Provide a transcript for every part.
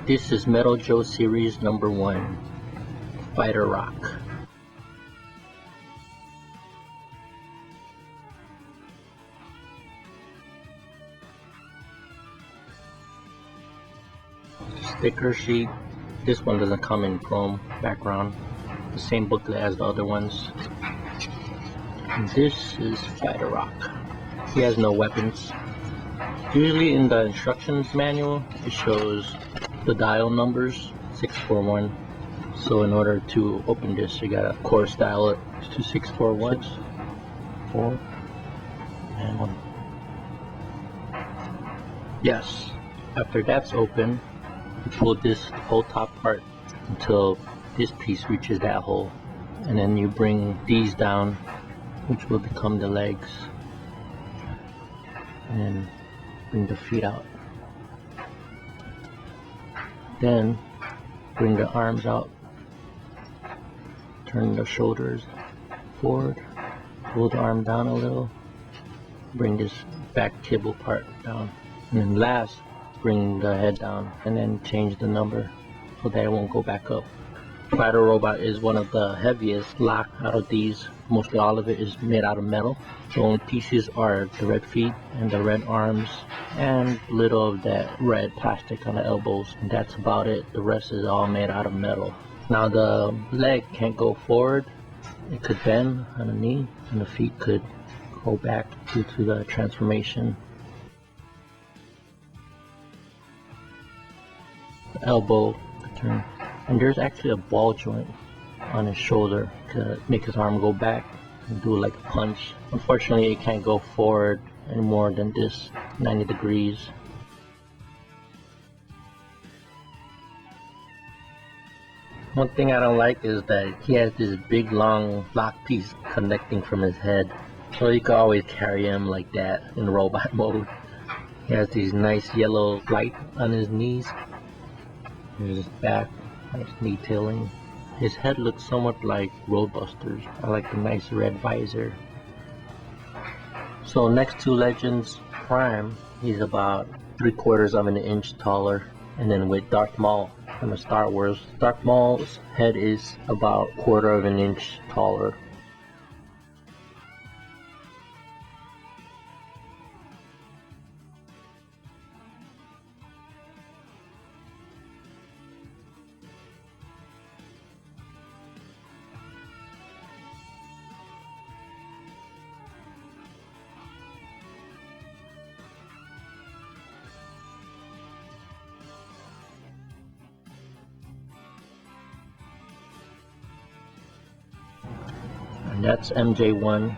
This is Metal Joe Series number 1, Fighter Rock. Sticker sheet. This one doesn't come in chrome background. The same booklet as the other ones. And this is Fighter Rock. He has no weapons. Usually in the instructions manual, it shows the dial numbers, 641. So in order to open this, you gotta of course dial it to 641, 4, and 1. Yes. After that's open, you pull this whole top part until this piece reaches that hole, and then you bring these down, which will become the legs, and bring the feet out. Then bring the arms out, turn the shoulders forward, pull the arm down a little, bring this back cable part down, and then last bring the head down and then change the number so that it won't go back up. Fighter Robot is one of the heaviest lock out of these. Mostly all of it is made out of metal. The only pieces are the red feet and the red arms and a little of that red plastic on the elbows, and that's about it. The rest is all made out of metal. Now the leg can't go forward. It could bend on the knee, and the feet could go back due to the transformation. The elbow could turn, and there's actually a ball joint on his shoulder to make his arm go back and do like a punch. Unfortunately, it can't go forward any more than this 90 degrees. One thing I don't like is that he has this big long lock piece connecting from his head, so you can always carry him like that in robot mode. He has these nice yellow light on his knees. Here's his back, nice detailing. His head looks somewhat like Roadbusters. I like the nice red visor. So next to Legends Prime, he's about 3/4 of an inch taller. And then with Darth Maul from the Star Wars, Darth Maul's head is about 1/4 of an inch taller. And that's MJ1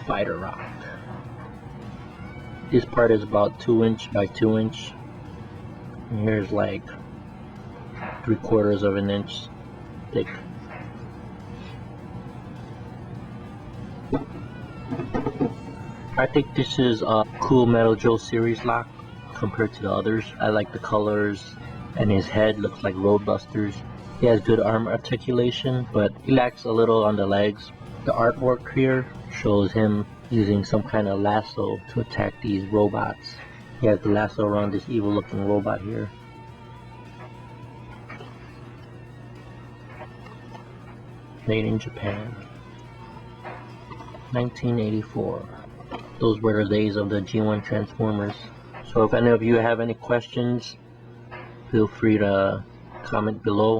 Fighter Rock. This part is about 2 inch by 2 inch. And here's like 3/4 of an inch thick. I think this is a cool Metal Joe series lock compared to the others. I like the colors, and his head looks like Roadbusters. He has good arm articulation, but he lacks a little on the legs. The artwork here shows him using some kind of lasso to attack these robots. He has the lasso around this evil looking robot here. Made in Japan. 1984. Those were the days of the G1 Transformers. So if any of you have any questions, feel free to comment below.